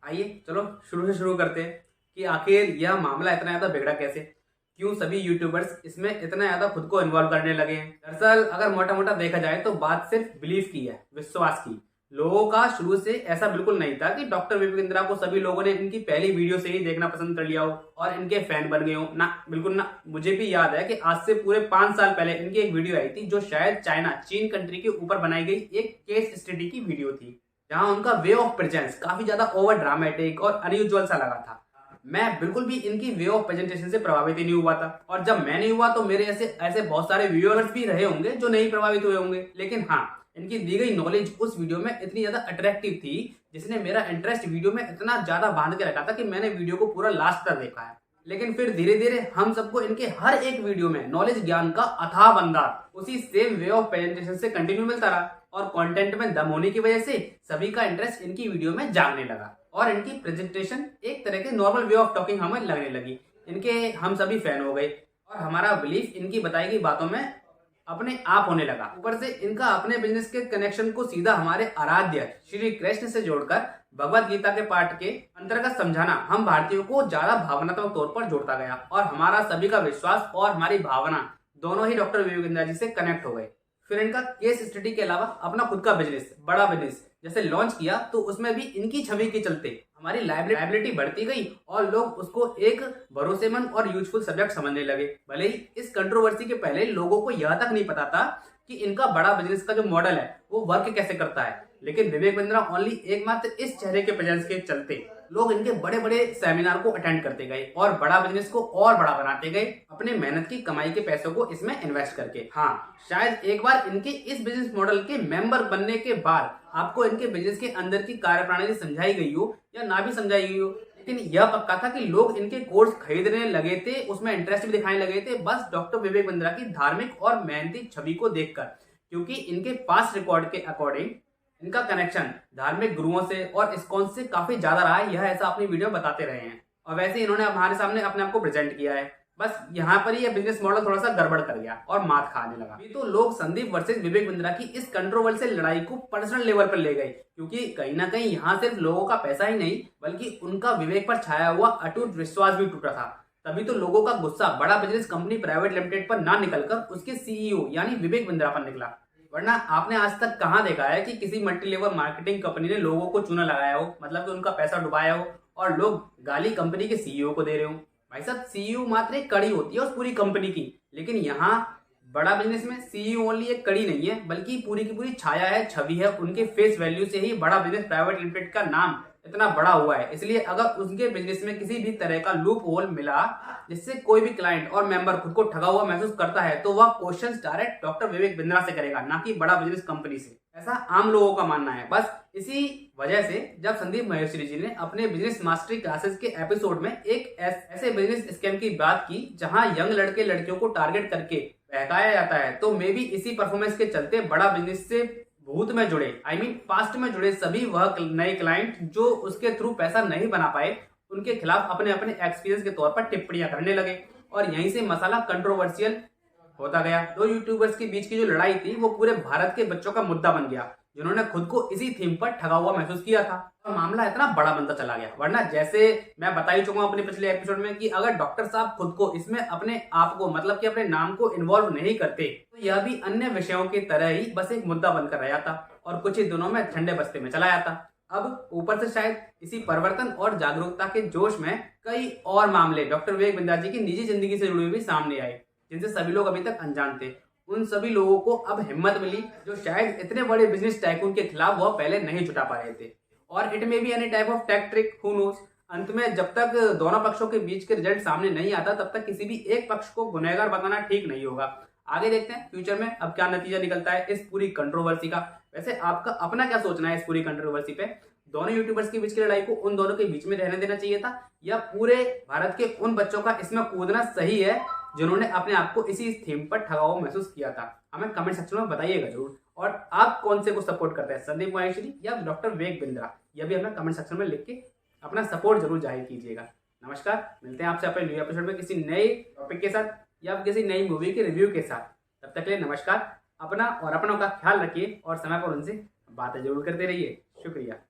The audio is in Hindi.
आइए चलो शुरू से शुरू करते हैं कि आखिर यह मामला इतना ज़्यादा बिगड़ा कैसे, क्यों सभी यूट्यूबर्स इसमें इतना ज़्यादा खुद को इन्वॉल्व करने लगे हैं। दरअसल अगर मोटा मोटा देखा जाए तो बात सिर्फ बिलीफ की है, विश्वास की। लोगों का शुरू से ऐसा बिल्कुल नहीं था कि डॉक्टर विवेक बिंद्रा को सभी लोगों ने इनकी पहली वीडियो से ही देखना पसंद कर लिया हो और इनके फैन बन गए हो ना, बिल्कुल ना। मुझे भी याद है कि आज से पूरे 5 साल पहले इनकी एक वीडियो आई थी जो शायद चीन कंट्री के ऊपर बनाई गई एक केस स्टडी की वीडियो थी, जहां उनका वे ऑफ प्रेजेंस काफी ज्यादा ओवर ड्रामेटिक और अनयूजुअल सा लगा था। मैं बिल्कुल भी इनकी वे ऑफ प्रेजेंटेशन से प्रभावित ही नहीं हुआ था, और जब मैं नहीं हुआ तो मेरे ऐसे ऐसे बहुत सारे व्यूअर्स भी रहे होंगे जो नहीं प्रभावित हुए होंगे। लेकिन हाँ, इनकी दी गई नॉलेज उस वीडियो में इतनी ज्यादा अट्रैक्टिव थी जिसने मेरा इंटरेस्ट वीडियो में इतना ज्यादा बांध के रखा था कि मैंने वीडियो को पूरा लास्ट तक देखा है। लेकिन फिर धीरे धीरे हम सबको इनके हर एक वीडियो में नॉलेज ज्ञान का अथाह भंडार उसी सेम वे ऑफ प्रेजेंटेशन से कंटिन्यू मिलता रहा, और कंटेंट में दम होने की वजह से सभी का इंटरेस्ट इनकी वीडियो में जागने लगा और इनकी प्रेजेंटेशन एक तरह के नॉर्मल वे ऑफ टॉकिंग हमें लगने लगी। इनके हम सभी फैन हो गए और हमारा बिलीफ इनकी बताई गई बातों में अपने आप होने लगा। ऊपर से इनका अपने बिजनेस के कनेक्शन को सीधा हमारे आराध्य श्री कृष्ण से जोड़कर भगवत गीता के पाठ के अंतर्गत समझाना हम भारतीयों को ज्यादा भावनात्मक तौर पर जोड़ता गया, और हमारा सभी का विश्वास और हमारी भावना दोनों ही डॉक्टर विवेक बिंद्रा जी से कनेक्ट हो गए। फिर इनका केस स्टडी के अलावा अपना खुद का बिजनेस, बड़ा बिजनेस जैसे लॉन्च किया, तो उसमें भी इनकी छवि के चलते हमारी लाइबिलिटी बढ़ती गई और लोग उसको एक भरोसेमंद और यूजफुल सब्जेक्ट समझने लगे। भले ही इस कंट्रोवर्सी के पहले लोगों को यह तक नहीं पता था कि इनका बड़ा बिजनेस का जो मॉडल है वो वर्क कैसे करता है, लेकिन विवेक बिंद्रा ओनली एकमात्र इस चेहरे के प्रेजेंस के चलते लोग इनके बड़े बड़े सेमिनार को अटेंड करते गए और बड़ा बिजनेस को और बड़ा बनाते गए, अपने मेहनत की कमाई के पैसों को इसमें इन्वेस्ट करके। हाँ, शायद एक बार इनके इस बिजनेस मॉडल के मेंबर बनने के बाद आपको इनके बिजनेस के अंदर की कार्यप्रणाली समझाई गई हो या ना भी समझाई गई हो, लेकिन यह पक्का था कि लोग इनके कोर्स खरीदने लगे थे, उसमें इंटरेस्ट भी दिखाने लगे थे, बस डॉक्टर विवेक बिंद्रा की धार्मिक और मेहनती छवि को देखकर। क्योंकि इनके पास्ट रिकॉर्ड के अकॉर्डिंग इनका कनेक्शन धार्मिक गुरुओं से और इस्कॉन से काफी ज्यादा रहा है, यह ऐसा अपनी वीडियो में बताते रहे हैं। और वैसे इन्होंने हमारे सामने अपने आप को प्रेजेंट किया है। बस यहाँ पर ये बिजनेस मॉडल थोड़ा सा गड़बड़ कर गया और मात खाने लगा। तो लोग संदीप वर्सेस विवेक बिंद्रा की इस कंट्रोवर्शियल लड़ाई को पर्सनल लेवल पर ले गए, क्योंकि कहीं ना कहीं यहाँ सिर्फ लोगों का पैसा ही नहीं बल्कि उनका विवेक पर छाया हुआ अटूट विश्वास भी टूटा था। तभी तो लोगों का गुस्सा बड़ा बिजनेस कंपनी प्राइवेट लिमिटेड पर ना निकलकर उसके सीईओ यानी विवेक बिंद्रा पर निकला। वरना आपने आज तक कहाँ देखा है कि किसी मल्टी लेवल मार्केटिंग कंपनी ने लोगों को चूना लगाया हो, मतलब कि उनका पैसा डुबाया हो और लोग गाली कंपनी के सीईओ को दे रहे हो। भाई साहब, सीईओ मात्र एक कड़ी होती है उस पूरी कंपनी की, लेकिन यहाँ बड़ा बिजनेस में सीईओ ओनली एक कड़ी नहीं है बल्कि पूरी की पूरी छाया है, छवि है। उनके फेस वैल्यू से ही बड़ा बिजनेस प्राइवेट लिमिटेड का नाम इतना बड़ा हुआ है। इसलिए अगर उनके बिजनेस में किसी भी तरह का लूप होल मिला जिससे कोई भी क्लाइंट और मेंबर खुद को ठगा हुआ महसूस करता है, तो वह questions direct doctor Vivek Bindra से करेगा, ना कि बड़ा बिजनेस कंपनी से। ऐसा आम लोगों का मानना है। बस इसी वजह से जब संदीप महेश्वरी जी ने अपने बिजनेस मास्टरी क्लासेस के एपिसोड में एक ऐसे बिजनेस स्कैम की बात की जहां यंग लड़के लड़कियों को टारगेट करके बहकाया जाता है, तो मे भी इसी परफॉर्मेंस के चलते बड़ा बिजनेस से भूत में जुड़े, पास्ट में जुड़े सभी वह नए क्लाइंट जो उसके थ्रू पैसा नहीं बना पाए, उनके खिलाफ अपने अपने एक्सपीरियंस के तौर पर टिप्पणियां करने लगे, और यहीं से मसाला कंट्रोवर्शियल होता गया। दो यूट्यूबर्स के बीच की जो लड़ाई थी वो पूरे भारत के बच्चों का मुद्दा बन गया, जिन्होंने खुद को इसी थीम पर ठगा हुआ महसूस किया था, और मामला इतना बड़ा बनता चला गया। वरना जैसे मैं बता ही चुका हूं अपने पिछले एपिसोड में कि अगर डॉक्टर साहब खुद को इसमें अपने आप को, मतलब कि अपने नाम को इन्वॉल्व नहीं करते, तो यह भी अन्य विषयों की तरह ही बस एक मुद्दा बनकर रह जाता और कुछ ही दिनों में ठंडे बस्ते में चला जाता। अब ऊपर से शायद इसी परिवर्तन और जागरूकता के जोश में कई और मामले डॉक्टर विवेक बिंद्रा जी की निजी जिंदगी से जुड़े हुए भी सामने आए, जिनसे सभी लोग अभी तक अनजान थे। उन सभी लोगों को अब हिम्मत मिली जो शायद इतने बड़े बिजनेस टाइकून के खिलाफ वह पहले नहीं जुटा पा रहे थे। और it may be any type of tech trick, who knows. अंत में जब तक दोनों पक्षों के बीच के रिजल्ट सामने नहीं आता तब तक किसी भी एक पक्ष को गुनहगार बताना ठीक नहीं होगा। आगे देखते हैं फ्यूचर में अब क्या नतीजा निकलता है इस पूरी कंट्रोवर्सी का। वैसे आपका अपना क्या सोचना है इस पूरी कंट्रोवर्सी पे? दोनों यूट्यूबर्स के बीच की लड़ाई को उन दोनों के बीच में रहने देना चाहिए था, या पूरे भारत के उन बच्चों का इसमें कूदना सही है जिन्होंने अपने आप को इसी थीम पर ठगा हुआ महसूस किया था? हमें कमेंट सेक्शन में बताइएगा जरूर। और आप कौन से को सपोर्ट करते हैं, संदीप महेश्वरी या डॉक्टर विवेक बिंद्रा? यह भी हमें कमेंट सेक्शन में लिख के अपना सपोर्ट जरूर जाहिर कीजिएगा। नमस्कार, मिलते हैं आपसे अपने न्यू एपिसोड में किसी नए टॉपिक के साथ या किसी नई मूवी के रिव्यू के साथ। तब तक के लिए नमस्कार। अपना और अपनों का ख्याल रखिए और समय पर उनसे बातें जरूर करते रहिए। शुक्रिया।